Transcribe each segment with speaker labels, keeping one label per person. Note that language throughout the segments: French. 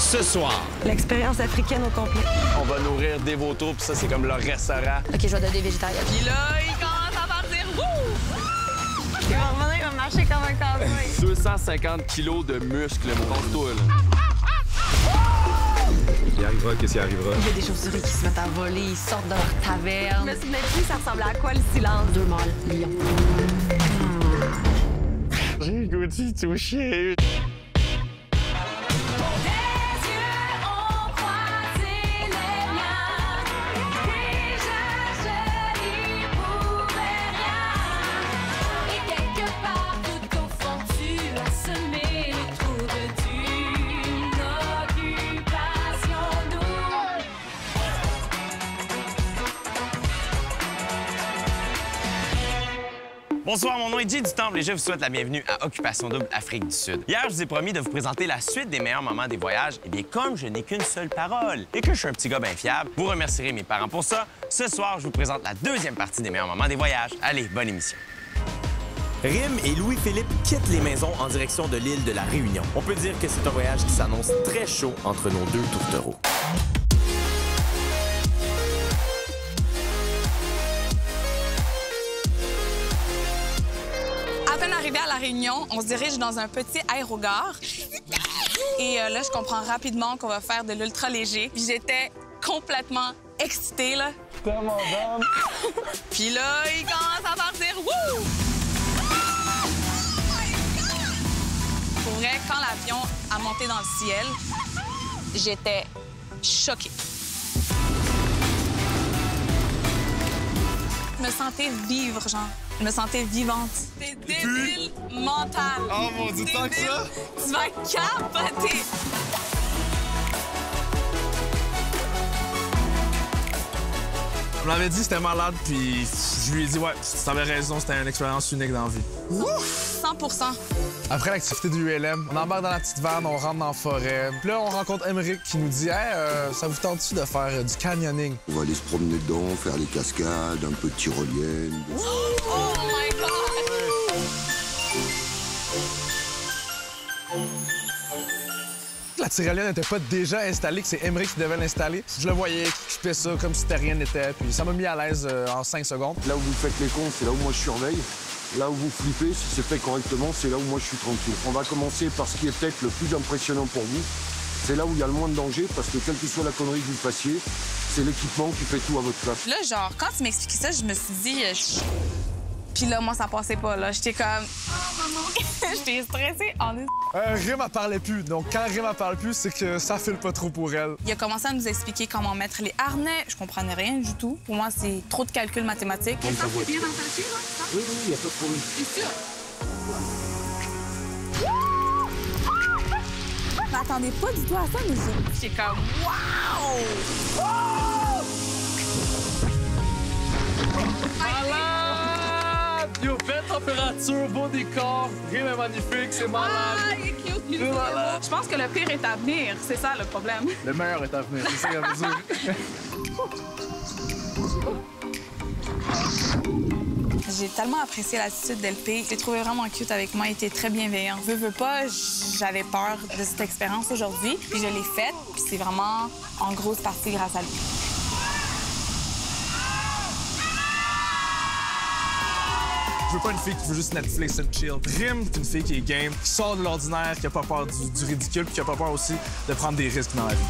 Speaker 1: ce soir.
Speaker 2: L'expérience africaine au complet.
Speaker 1: On va nourrir des vautours, puis ça, c'est comme leur restaurant.
Speaker 3: OK, je vais devenir végétarien.
Speaker 4: Puis là, il commence à partir. Wouh!
Speaker 2: Il va revenir, il va marcher comme un cowboy.
Speaker 1: 250 kilos de muscles, mon toi, là.
Speaker 5: Il arrivera, qu'est-ce qui arrivera?
Speaker 3: Il y a des chauves-souris qui se mettent à voler, ils sortent de leur taverne.
Speaker 2: Je me souvenais plus, ça ressemblait à quoi le silence?
Speaker 3: 2 mâles, lions.
Speaker 1: J'ai le goût d'y toucher. Bonsoir, mon nom est Jay du Temple et je vous souhaite la bienvenue à Occupation Double Afrique du Sud. Hier, je vous ai promis de vous présenter la suite des meilleurs moments des voyages. Et bien, comme je n'ai qu'une seule parole et que je suis un petit gars bien fiable, vous remercierez mes parents pour ça. Ce soir, je vous présente la deuxième partie des meilleurs moments des voyages. Allez, bonne émission. Rim et Louis-Philippe quittent les maisons en direction de l'île de la Réunion. On peut dire que c'est un voyage qui s'annonce très chaud entre nos deux tourtereaux.
Speaker 4: À peine arrivé à La Réunion, on se dirige dans un petit aérogare. Et là, je comprends rapidement qu'on va faire de l'ultra léger. Puis j'étais complètement excitée, là.
Speaker 1: Tellement d'âme.
Speaker 4: Puis là, il commence à partir. Wouh! Pour vrai, quand l'avion a monté dans le ciel, j'étais choquée. Je me sentais vivre, genre. Je me sentais vivante. T'es débile mental.
Speaker 1: Oh mon Dieu, tant que ça!
Speaker 4: Tu vas capoter.
Speaker 6: On m'avait dit que c'était malade, puis je lui ai dit, ouais, t'avais raison, c'était une expérience unique dans la vie.
Speaker 4: Ouf! 100%.
Speaker 6: Après l'activité du ULM, on embarque dans la petite vanne, on rentre dans la forêt. Puis là, on rencontre Émeric qui nous dit, hey, ça vous tente-tu de faire du canyoning?
Speaker 7: On va aller se promener dedans, faire les cascades, un peu de tyrolienne.
Speaker 4: Oh my God!
Speaker 6: La tyrolienne n'était pas déjà installée, que c'est Émeric qui devait l'installer. Je le voyais, je fais ça comme si rien n'était, puis ça m'a mis à l'aise en 5 secondes.
Speaker 7: Là où vous faites les cons, c'est là où moi je surveille. Là où vous flippez, si c'est fait correctement, c'est là où moi je suis tranquille. On va commencer par ce qui est peut-être le plus impressionnant pour vous. C'est là où il y a le moins de danger, parce que quelle que soit la connerie que vous fassiez, c'est l'équipement qui fait tout à votre place.
Speaker 4: Là, genre, quand tu m'expliquais ça, je me suis dit... Puis là, moi, ça passait pas, là. J'étais comme... Oh, maman! J'étais stressée en...
Speaker 6: Rim, elle parlait plus. Donc, quand Rim, elle parle plus, c'est que ça file pas trop pour elle.
Speaker 4: Il a commencé à nous expliquer comment mettre les harnais. Je comprenais rien du tout. Pour moi, c'est trop de calculs mathématiques.
Speaker 7: Oui, il n'y a pas de problème.
Speaker 4: C'est sûr. Je m'attendais pas du tout à ça, mais j'étais comme... Wow!
Speaker 6: Yo, belle température, beau décor, Rim est magnifique, c'est malade.
Speaker 4: Ah, il est cute, il est malade. Je pense que le pire est à venir. C'est ça, le problème.
Speaker 6: Le meilleur est à venir, c'est ça qu'elle veut dire.
Speaker 4: J'ai tellement apprécié l'attitude d'LP. Je l'ai trouvé vraiment cute avec moi. Il était très bienveillant. Veux pas, j'avais peur de cette expérience aujourd'hui. Puis je l'ai faite. Puis c'est vraiment en grosse partie grâce à lui.
Speaker 6: Je veux pas une fille qui veut juste Netflix and chill. Rim, c'est une fille qui est game, qui sort de l'ordinaire, qui a pas peur du ridicule, puis qui a pas peur aussi de prendre des risques dans la vie.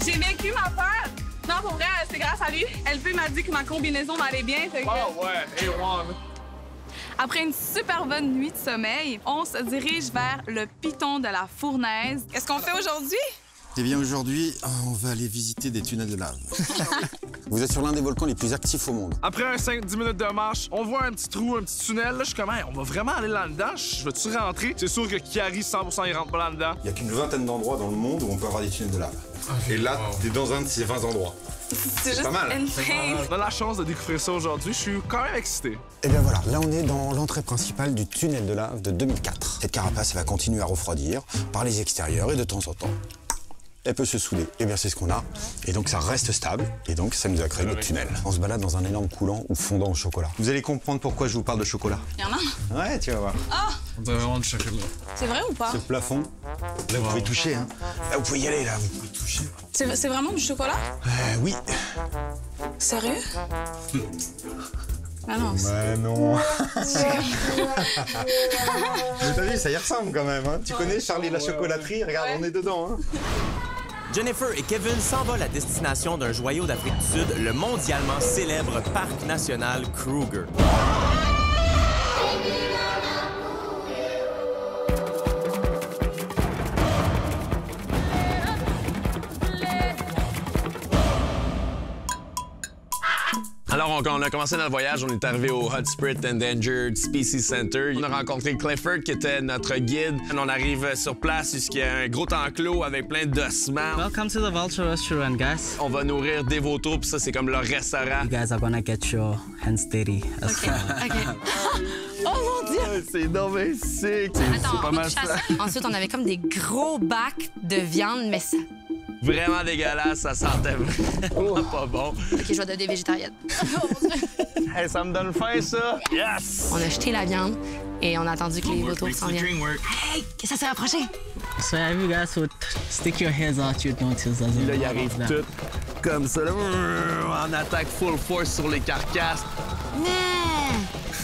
Speaker 4: J'ai vaincu ma peur. Non, pour vrai, c'est grâce à lui. LP m'a dit que ma combinaison va aller bien. Fait que...
Speaker 6: Oh ouais, A1.
Speaker 4: Après une super bonne nuit de sommeil, on se dirige vers le piton de la Fournaise. Qu'est-ce qu'on fait aujourd'hui?
Speaker 8: Eh bien, aujourd'hui, on va aller visiter des tunnels de lave. Vous êtes sur l'un des volcans les plus actifs au monde.
Speaker 6: Après un 5-10 minutes de marche, on voit un petit trou, un petit tunnel. Là, je suis comme, hey, on va vraiment aller là-dedans? Je veux-tu rentrer? C'est sûr que Kiari, 100%, il rentre pas là-dedans.
Speaker 8: Il n'y a qu'une vingtaine d'endroits dans le monde où on peut avoir des tunnels de lave. Et là, t'es dans un de ces 20 endroits.
Speaker 4: C'est juste
Speaker 8: pas mal.
Speaker 4: insane.
Speaker 6: On a la chance de découvrir ça aujourd'hui. Je suis quand même excité.
Speaker 8: Eh bien voilà, là on est dans l'entrée principale du tunnel de lave de 2004. Cette carapace, elle va continuer à refroidir par les extérieurs et de temps en temps, elle peut se souder. Et bien c'est ce qu'on a. Et donc ça reste stable. Et donc ça nous a créé notre tunnel. On se balade dans un énorme coulant ou fondant au chocolat. Vous allez comprendre pourquoi je vous parle de chocolat.
Speaker 4: Il y en a?
Speaker 8: Ouais, tu vas voir.
Speaker 4: Ah!
Speaker 6: On dirait vraiment du chocolat.
Speaker 4: C'est vrai ou pas?
Speaker 8: Ce plafond, là, vous pouvez toucher, hein. Là, vous pouvez y aller, là, vous pouvez toucher.
Speaker 4: C'est vraiment du chocolat?
Speaker 8: Oui.
Speaker 4: Sérieux? Ah non.
Speaker 8: Mais non. Mais t'as vu, ça y ressemble quand même, hein. Tu connais Charlie la chocolaterie? Regarde, on est dedans, hein.
Speaker 1: Jennifer et Kevin s'envolent à destination d'un joyau d'Afrique du Sud, le mondialement célèbre Parc national Kruger. Alors, on a commencé notre voyage, on est arrivé au Hot Spirit Endangered Species Center. On a rencontré Clifford, qui était notre guide. On arrive sur place, il y a un gros enclos avec plein d'ossements.
Speaker 5: Welcome to the Vulture Restaurant, guys.
Speaker 1: On va nourrir des vautours, puis ça, c'est comme leur restaurant.
Speaker 5: You guys are gonna get your hands dirty.
Speaker 3: OK.
Speaker 4: Oh mon Dieu!
Speaker 1: C'est dommage sick.
Speaker 3: Attends,
Speaker 1: C'est pas mal ça.
Speaker 3: Ensuite, on avait comme des gros bacs de viande, mais ça...
Speaker 1: Vraiment dégueulasse, ça sentait vraiment pas bon.
Speaker 3: OK, je vais devenir végétarienne.
Speaker 1: Hey, ça me donne faim, ça! Yes!
Speaker 3: On a jeté la viande et on a attendu que les vautours s'en viennent. Hey, qu'est-ce que ça s'est rapproché?
Speaker 5: So if you guys would stick your heads out, you'd notice there's a
Speaker 1: Là, il
Speaker 5: lot
Speaker 1: arrive
Speaker 5: of them.
Speaker 1: tout comme ça, là, en attaque full force sur les carcasses.
Speaker 3: Mais...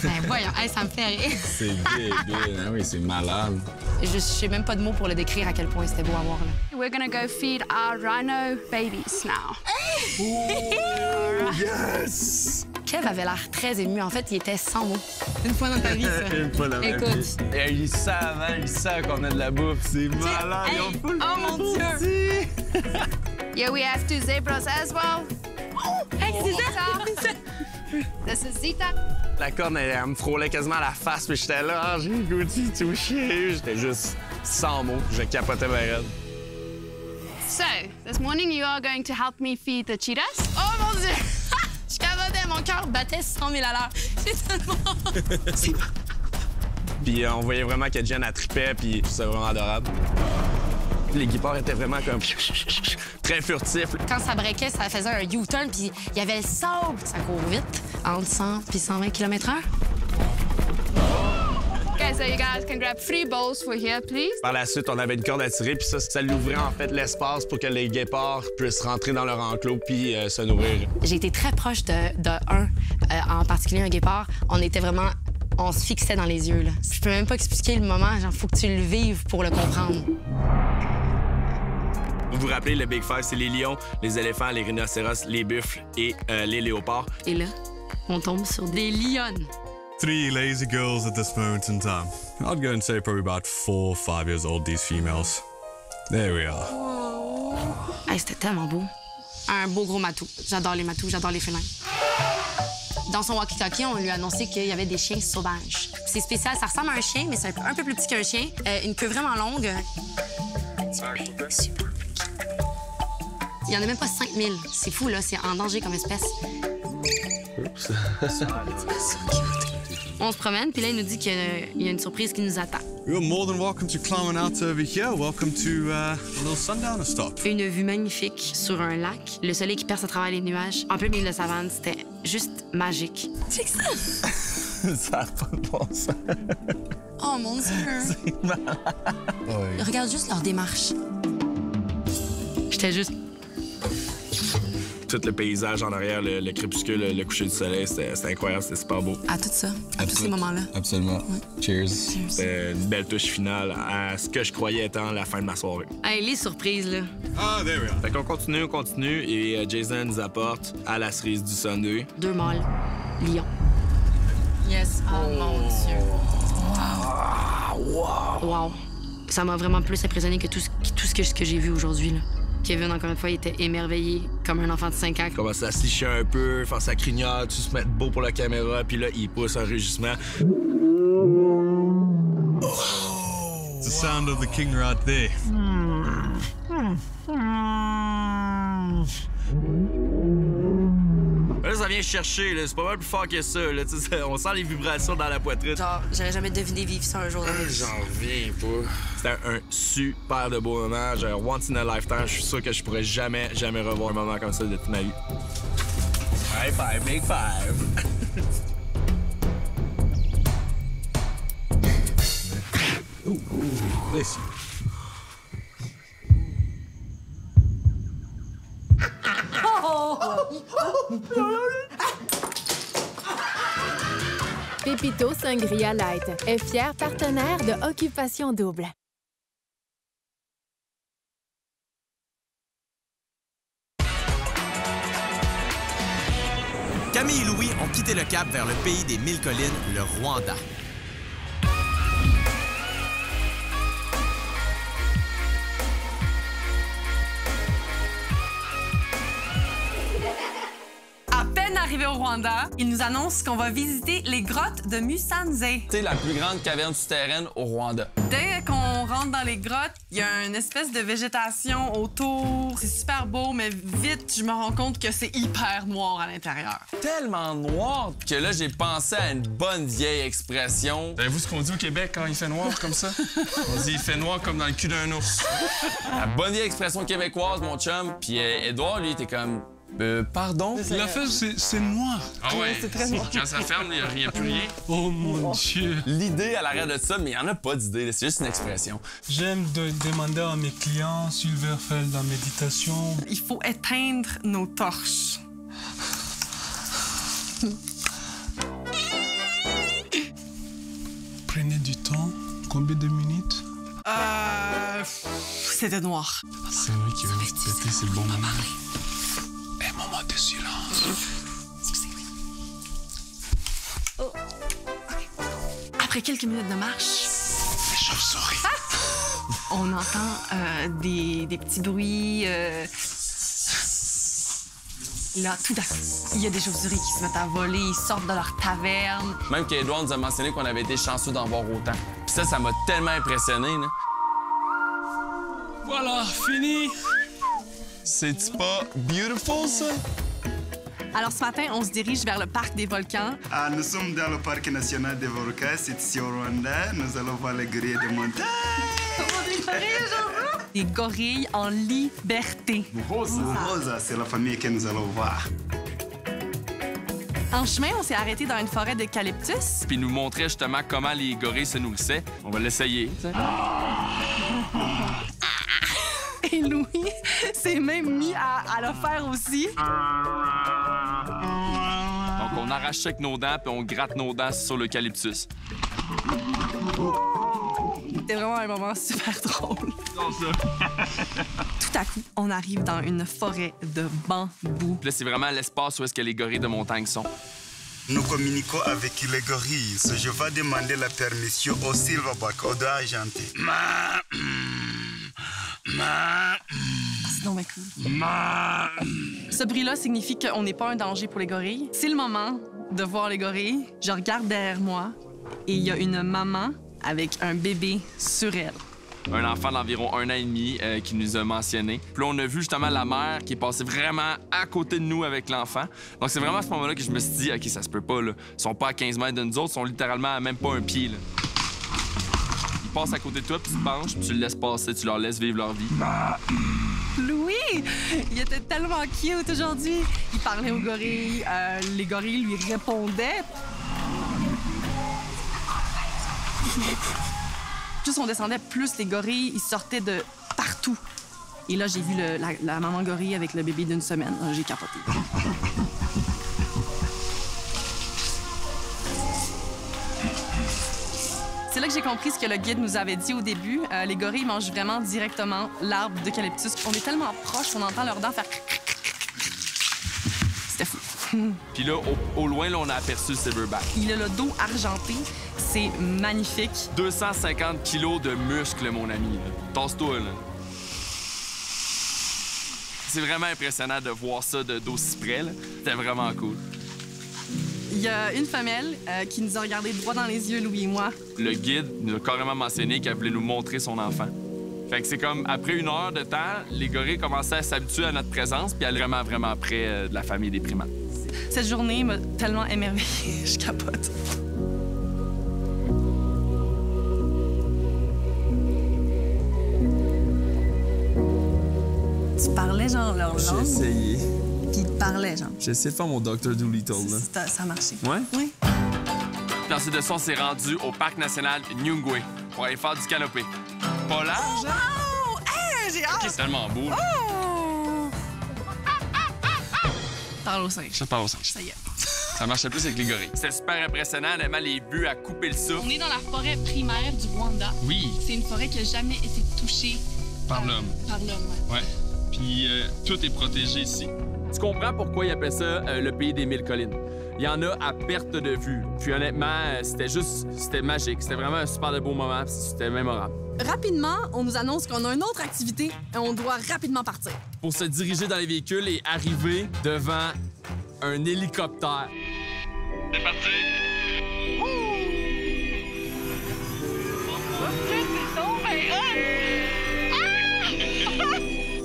Speaker 3: Ben voyons, hey, ça me fait rire.
Speaker 6: C'est débile, hein? Oui, c'est malade.
Speaker 3: Je sais même pas de mots pour le décrire à quel point c'était beau à voir, là.
Speaker 2: We're gonna go feed our rhino babies now.
Speaker 1: Yes!
Speaker 3: Kev avait l'air très ému. En fait, il était sans mots. Une fois dans ta vie, ça.
Speaker 1: Une fois dans ma
Speaker 3: Écoute.
Speaker 1: vie. Et ils savent, hein, ils savent qu'on a de la bouffe. C'est malade,
Speaker 3: hey,
Speaker 1: ils ont full
Speaker 3: oh mon
Speaker 1: Dieu!
Speaker 2: Yeah, we have 2 zebras as well.
Speaker 3: Hey, c'est ça?
Speaker 2: This is Zita.
Speaker 1: La corne, elle me frôlait quasiment à la face, puis j'étais là, j'ai le goût d'y toucher. J'étais juste sans mots, je capotais ma raide.
Speaker 2: So, this morning you are going to help me feed the cheetahs.
Speaker 3: Oh mon Dieu! Je capotais, mon cœur battait 100 000 à l'heure. C'est tellement...
Speaker 1: Puis on voyait vraiment que Jen, elle tripait, puis c'était vraiment adorable. Les guépards étaient vraiment comme très furtifs.
Speaker 3: Quand ça breakait, ça faisait un U-turn, puis il y avait le sable. Ça court vite, entre 100 et 120 km/h.
Speaker 2: Okay, so you guys can grab 3 bowls for here, please.
Speaker 1: Par la suite, on avait une corde à tirer, puis ça l'ouvrait en fait l'espace pour que les guépards puissent rentrer dans leur enclos puis se nourrir.
Speaker 3: J'ai été très proche de un, en particulier un guépard. On était vraiment... On se fixait dans les yeux, là. Je peux même pas expliquer le moment. Genre, faut que tu le vives pour le comprendre.
Speaker 1: Vous vous rappelez, le Big Five, c'est les lions, les éléphants, les rhinocéros, les buffles et les léopards.
Speaker 3: Et là, on tombe sur des lionnes.
Speaker 9: 3 lazy girls at this moment in time. I'd go and say probably about 4 or 5 years old, these females. There we are.
Speaker 3: Hey, c'était tellement beau. Un beau gros matou. J'adore les matous, j'adore les félins. Dans son walkie-talkie, on lui a annoncé qu'il y avait des chiens sauvages. C'est spécial, ça ressemble à un chien, mais c'est un peu plus petit qu'un chien. Une queue vraiment longue. Super. Il y en a même pas 5000. C'est fou, là. C'est en danger comme espèce.
Speaker 1: Oups.
Speaker 3: On se promène, puis là, il nous dit qu'il y a une surprise qui nous attend.
Speaker 9: You're more than welcome to climbing out over here. Welcome to a little sundowner stop.
Speaker 3: Une vue magnifique sur un lac, le soleil qui perce à travers les nuages. En plein milieu de la savane, c'était juste magique. C'est que ça!
Speaker 1: Ça n'a pas de bon sens.
Speaker 3: Oh mon Dieu!
Speaker 1: C'est malade.
Speaker 8: Ouais.
Speaker 3: Regarde juste leur démarche. J'étais juste...
Speaker 1: Tout le paysage en arrière, le crépuscule, le coucher du soleil, c'était incroyable, c'était super beau.
Speaker 3: À tout ça, à tous ces moments-là.
Speaker 9: Absolument.
Speaker 3: Ouais.
Speaker 9: Cheers.
Speaker 1: C'était une belle touche finale à ce que je croyais étant la fin de ma soirée.
Speaker 3: Hey, les surprises, là.
Speaker 9: Ah, there we are.
Speaker 1: Fait qu'on continue, et Jason nous apporte à la cerise du Sunday.
Speaker 3: 2 mâles, lions. Yes. Oh mon Dieu. Wow. Ça m'a vraiment plus impressionné que tout ce que j'ai vu aujourd'hui, là. Kevin, encore une fois, il était émerveillé comme un enfant de 5 ans.
Speaker 1: Il commence à se licher un peu, faire sa crinière, tout se mettre beau pour la caméra, puis là, il pousse un rugissement.
Speaker 9: It's the sound of the king right there.
Speaker 1: Là, ça vient chercher, là. C'est pas mal plus fort que ça, là. On sent les vibrations dans la poitrine.
Speaker 3: Genre, j'aurais jamais deviné vivre ça un jour dans ma vie.
Speaker 1: J'en reviens pas. C'était un super de beau moment. Genre, once in a lifetime. Je suis sûr que je pourrais jamais revoir un moment comme ça de toute ma vie. High five, big five.
Speaker 6: Bless you.
Speaker 10: Pépito Sangria Light est fier partenaire de Occupation Double.
Speaker 1: Camille et Louis ont quitté le Cap vers le pays des 1000 collines, le Rwanda.
Speaker 11: À peine arrivé au Rwanda, ils nous annoncent qu'on va visiter les grottes de Musanze.
Speaker 1: C'est la plus grande caverne souterraine au Rwanda.
Speaker 11: Dès qu'on rentre dans les grottes, il y a une espèce de végétation autour. C'est super beau, mais vite, je me rends compte que c'est hyper noir à l'intérieur.
Speaker 1: Tellement noir que là, j'ai pensé à une bonne vieille expression.
Speaker 12: Savez-vous ce qu'on dit au Québec quand il fait noir comme ça? On dit il fait noir comme dans le cul d'un ours.
Speaker 1: La bonne vieille expression québécoise, mon chum. Puis Édouard, lui, était comme... pardon?
Speaker 12: La fève, c'est noir. Ah ouais?
Speaker 11: C'est très noir.
Speaker 12: Quand ça ferme, il n'y a plus rien. Oh mon Dieu!
Speaker 1: L'idée à l'arrière de ça, mais il n'y en a pas d'idée, c'est juste une expression.
Speaker 12: J'aime demander à mes clients s'ils veulent faire de la méditation.
Speaker 11: Il faut éteindre nos torches.
Speaker 12: Prenez du temps. Combien de minutes?
Speaker 11: C'était noir.
Speaker 12: C'est vrai qu'il va nous péter, c'est le bon moment. Un moment de silence.
Speaker 11: Excusez-moi. Oh. Après quelques minutes de marche...
Speaker 12: Les chauves-souris.
Speaker 11: Ah! On entend des petits bruits... Là, tout d'un coup, il y a des chauves-souris qui se mettent à voler, ils sortent de leur taverne.
Speaker 1: Même qu'Édouard nous a mentionné qu'on avait été chanceux d'en voir autant. Puis ça m'a tellement impressionné, là.
Speaker 12: Voilà, fini!
Speaker 1: C'est-tu pas beautiful, ça?
Speaker 11: Alors, ce matin, on se dirige vers le parc des volcans.
Speaker 13: Nous sommes dans le parc national des volcans, c'est ici au Rwanda. Nous allons voir les gorilles de montagne.
Speaker 11: Des gorilles aujourd'hui? Des gorilles en liberté.
Speaker 13: Rosa, c'est la famille que nous allons voir.
Speaker 11: En chemin, on s'est arrêté dans une forêt d'eucalyptus.
Speaker 1: Puis il nous montrait justement comment les gorilles se nourrissaient. On va l'essayer.
Speaker 11: Et Louis s'est même mis à le faire aussi.
Speaker 1: Donc on arrache ça avec nos dents puis on gratte nos dents sur l'eucalyptus.
Speaker 11: C'était vraiment un moment super drôle. Tout à coup, on arrive dans une forêt de bambou.
Speaker 1: Là, c'est vraiment l'espace où est-ce que les gorilles de montagne sont.
Speaker 13: Nous communiquons avec les gorilles. Je vais demander la permission au silverback, au doigt argenté.
Speaker 11: C'est donc bien cool. Ce bruit-là signifie qu'on n'est pas un danger pour les gorilles. C'est le moment de voir les gorilles. Je regarde derrière moi et il y a une maman avec un bébé sur elle.
Speaker 1: Un enfant d'environ 1 an et demi qui nous a mentionné. Puis là, on a vu justement la mère qui est passée vraiment à côté de nous avec l'enfant. Donc c'est vraiment à ce moment-là que je me suis dit, OK, ça se peut pas, là. Ils sont pas à 15 mètres de nous autres, ils sont littéralement à même pas un pied, là. Ils passent à côté de toi, puis tu te penches, puis tu le laisses passer, tu leur laisses vivre leur vie.
Speaker 11: Louis, il était tellement cute aujourd'hui. Il parlait aux gorilles, les gorilles lui répondaient. Plus on descendait, plus les gorilles, ils sortaient de partout. Et là, j'ai vu la maman gorille avec le bébé d'1 semaine. J'ai capoté. C'est là que j'ai compris ce que le guide nous avait dit au début. Les gorilles mangent vraiment directement l'arbre d'eucalyptus. On est tellement proches qu'on entend leurs dents faire... C'était fou.
Speaker 1: Puis là, au loin, là, on a aperçu le silverback.
Speaker 11: Il a le dos argenté. C'est magnifique.
Speaker 1: 250 kilos de muscles, mon ami. Tasse-toi, là. C'est vraiment impressionnant de voir ça d'aussi près, là. C'était vraiment cool.
Speaker 11: Il y a une femelle qui nous a regardé droit dans les yeux, Louis et moi.
Speaker 1: Le guide nous a carrément mentionné qu'elle voulait nous montrer son enfant. Fait que c'est comme, après 1 heure de temps, les gorilles commençaient à s'habituer à notre présence puis à aller vraiment près de la famille des primates.
Speaker 11: Cette journée m'a tellement émerveillée, je capote. Tu parlais genre leur langue?
Speaker 12: J'ai essayé.
Speaker 11: Puis ils parlaient genre?
Speaker 12: J'ai essayé de faire mon Dr. Doolittle, là.
Speaker 11: Ça a marché.
Speaker 12: Ouais?
Speaker 11: Oui.
Speaker 1: Dans cette leçon, on s'est rendu au parc national Nyungwe. pour aller faire du canopé. Pas large, hein?
Speaker 11: Oh! Hey, j'ai hâte!
Speaker 1: C'est tellement beau.
Speaker 11: Oh! Parle au singe.
Speaker 1: Ça part au singe.
Speaker 11: Ça y est.
Speaker 1: Ça marchait plus avec les gorilles. C'était super impressionnant, honnêtement, les buts à couper le souffle.
Speaker 2: On est dans la forêt primaire du Rwanda.
Speaker 1: Oui.
Speaker 2: C'est une forêt qui n'a jamais été touchée
Speaker 14: par l'homme.
Speaker 2: Par l'homme, ouais.
Speaker 14: Ouais. Puis tout est protégé ici.
Speaker 1: Tu comprends pourquoi ils appellent ça le pays des 1000 collines. Il y en a à perte de vue. Puis honnêtement, c'était magique. C'était vraiment un super de beau moment, puis c'était mémorable.
Speaker 11: Rapidement, on nous annonce qu'on a une autre activité et on doit rapidement partir.
Speaker 1: Pour se diriger dans les véhicules et arriver devant un hélicoptère.
Speaker 14: C'est parti!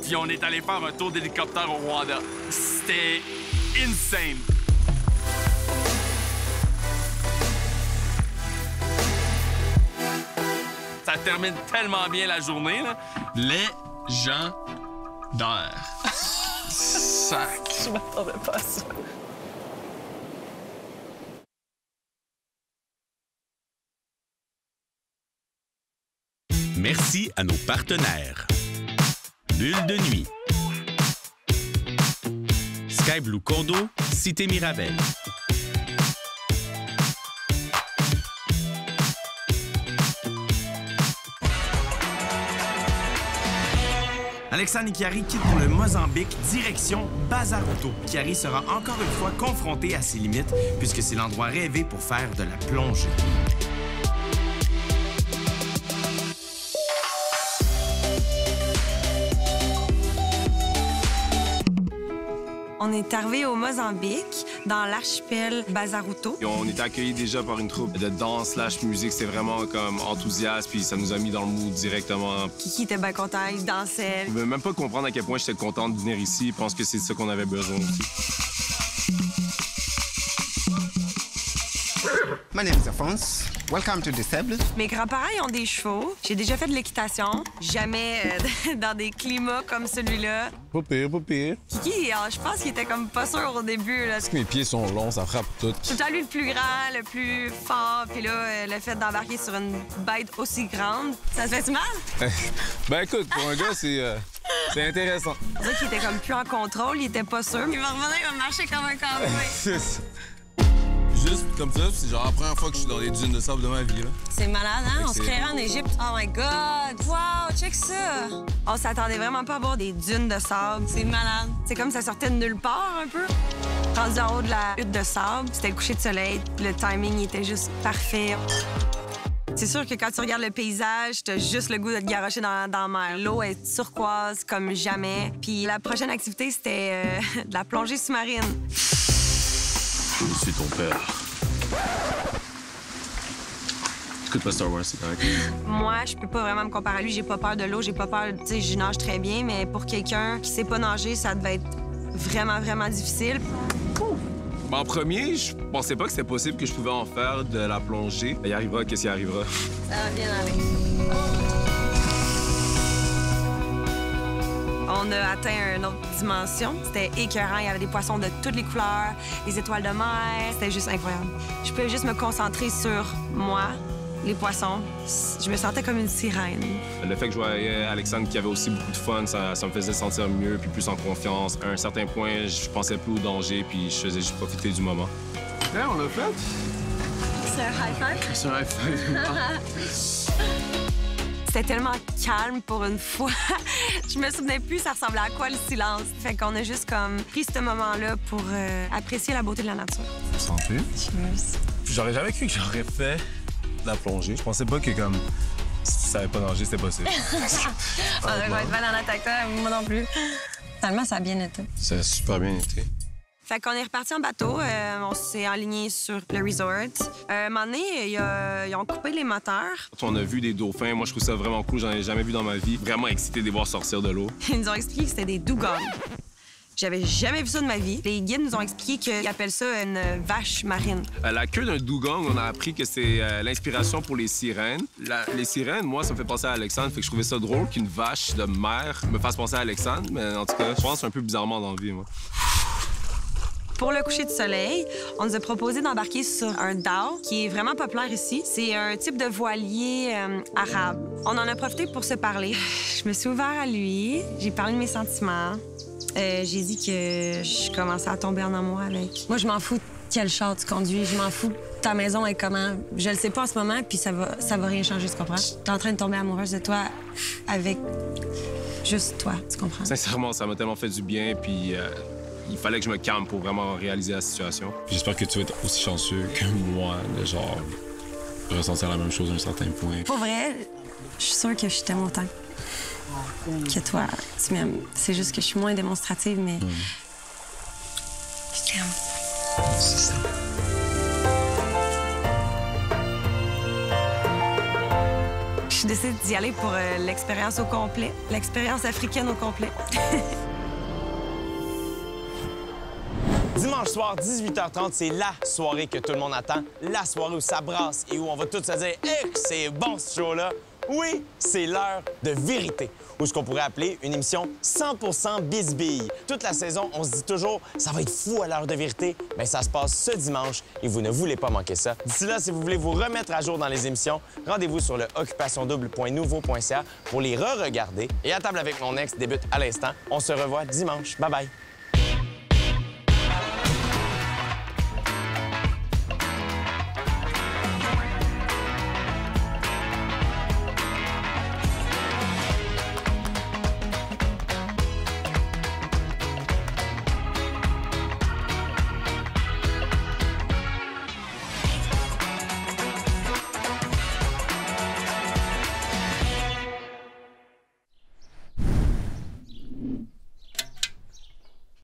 Speaker 1: Puis on est allé faire un tour d'hélicoptère au Rwanda. C'était insane. Ça termine tellement bien la journée, là.
Speaker 14: Les gens d'air. Sac.
Speaker 11: Je m'attendais pas à ça.
Speaker 15: Merci à nos partenaires. Bulle de nuit. Sky Blue Condo, Cité Mirabel.
Speaker 1: Alexandre et Chiari quittent pour le Mozambique, direction Bazaruto. Chiari sera encore une fois confronté à ses limites, puisque c'est l'endroit rêvé pour faire de la plongée.
Speaker 16: On est arrivé au Mozambique, dans l'archipel Bazaruto.
Speaker 17: Et on était accueillis déjà par une troupe de danse / musique. C'était vraiment comme enthousiaste, puis ça nous a mis dans le mood directement.
Speaker 16: Kiki était bien content, il dansait.
Speaker 17: Je ne pouvais même pas comprendre à quel point j'étais content de venir ici. Je pense que c'est ça qu'on avait besoin aussi.
Speaker 18: My name is Alphonse. Welcome to Disabled.
Speaker 16: Mes grands-parents ils ont des chevaux. J'ai déjà fait de l'équitation. Jamais dans des climats comme celui-là.
Speaker 19: Pas pire, pas pire.
Speaker 16: Kiki, je pense qu'il était comme pas sûr au début. Là.
Speaker 19: Parce que mes pieds sont longs, ça frappe tout.
Speaker 16: Tout à lui le plus grand, le plus fort. Puis là, le fait d'embarquer sur une bête aussi grande, ça se fait mal?
Speaker 19: Ben écoute, pour un gars, c'est intéressant.
Speaker 16: On dirait qu'il était comme plus en contrôle, il était pas sûr. Il va revenir, il va marcher comme un cowboy.
Speaker 19: C'est ça. Juste comme ça, c'est genre la première fois que je suis dans les dunes de sable de ma vie. Là.
Speaker 16: C'est malade, hein? On se créerait en Égypte. Oh my God! Wow, check ça! On s'attendait vraiment pas à voir des dunes de sable. C'est malade. C'est comme ça sortait de nulle part, un peu. Rendu en haut de la hutte de sable, c'était le coucher de soleil. Le timing était juste parfait. C'est sûr que quand tu regardes le paysage, t'as juste le goût de te garrocher dans la mer. L'eau est turquoise comme jamais. Puis la prochaine activité, c'était de la plongée sous-marine.
Speaker 17: Je suis ton père. Écoute pas Star Wars, c'est correct.
Speaker 16: Moi, je peux pas vraiment me comparer à lui. J'ai pas peur de l'eau, j'ai pas peur... Tu sais, je nage très bien, mais pour quelqu'un qui sait pas nager, ça devait être vraiment, vraiment difficile.
Speaker 17: En premier, je pensais pas que c'était possible que je pouvais en faire de la plongée. Il arrivera, qu'est-ce qui arrivera.
Speaker 16: Ça va bien aller. On a atteint une autre dimension. C'était écœurant. Il y avait des poissons de toutes les couleurs, des étoiles de mer. C'était juste incroyable. Je pouvais juste me concentrer sur moi, les poissons. Je me sentais comme une sirène.
Speaker 17: Le fait que je voyais Alexandre qui avait aussi beaucoup de fun, ça me faisait sentir mieux puis plus en confiance. À un certain point, je pensais plus au danger puis je faisais juste profiter du moment.
Speaker 19: Ouais, on l'a fait.
Speaker 16: C'est un high five?
Speaker 19: C'est un high five.
Speaker 16: C'était tellement calme pour une fois. Je me souvenais plus ça ressemblait à quoi le silence. Fait qu'on a juste comme pris ce moment-là pour apprécier la beauté de la nature.
Speaker 19: Santé.
Speaker 16: Cheers.
Speaker 19: J'aurais jamais cru que j'aurais fait de la plongée. Je pensais pas que comme si tu savais pas nager, c'était possible.
Speaker 16: On va être mal en attaque, moi non plus. Finalement, ça a bien été.
Speaker 19: Ça a super bien été.
Speaker 16: Fait qu'on est reparti en bateau. On s'est enligné sur le resort. Un moment donné, ils ont coupé les moteurs.
Speaker 17: On a vu des dauphins. Moi, je trouve ça vraiment cool. J'en ai jamais vu dans ma vie. Vraiment excité de les voir sortir de l'eau.
Speaker 16: Ils nous ont expliqué que c'était des dugongs. J'avais jamais vu ça de ma vie. Les guides nous ont expliqué qu'ils appellent ça une vache marine.
Speaker 17: La queue d'un dugong, on a appris que c'est l'inspiration pour les sirènes. Les sirènes, moi, ça me fait penser à Alexandre. Fait que je trouvais ça drôle qu'une vache de mer me fasse penser à Alexandre. Mais en tout cas, je pense un peu bizarrement dans la vie, moi.
Speaker 16: Pour le coucher du soleil, on nous a proposé d'embarquer sur un dhow qui est vraiment populaire ici. C'est un type de voilier arabe. On en a profité pour se parler. Je me suis ouvert à lui, j'ai parlé de mes sentiments. J'ai dit que je commençais à tomber en amour avec. Moi, je m'en fous de quel char tu conduis, je m'en fous de ta maison est comment. Je le sais pas en ce moment, puis ça va rien changer, tu comprends? Je suis en train de tomber amoureuse de toi avec juste toi, tu comprends?
Speaker 17: Sincèrement, ça m'a tellement fait du bien, puis il fallait que je me calme pour vraiment réaliser la situation.
Speaker 19: J'espère que tu vas être aussi chanceux que moi, de genre ressentir la même chose à un certain point.
Speaker 16: Pour vrai, je suis sûre que je t'aime autant que toi, tu m'aimes. C'est juste que je suis moins démonstrative, mais je t'aime.
Speaker 12: C'est ça.
Speaker 16: Je décide d'y aller pour l'expérience au complet, l'expérience africaine au complet.
Speaker 1: Dimanche soir, 18h30, c'est la soirée que tout le monde attend. La soirée où ça brasse et où on va tous se dire « Hey, c'est bon ce show-là! » Oui, c'est l'heure de vérité, ou ce qu'on pourrait appeler une émission 100% bisbille. Toute la saison, on se dit toujours « Ça va être fou à l'heure de vérité ». Bien, ça se passe ce dimanche et vous ne voulez pas manquer ça. D'ici là, si vous voulez vous remettre à jour dans les émissions, rendez-vous sur le occupationdouble.nouveau.ca pour les re-regarder. Et À table avec mon ex débute à l'instant. On se revoit dimanche. Bye-bye.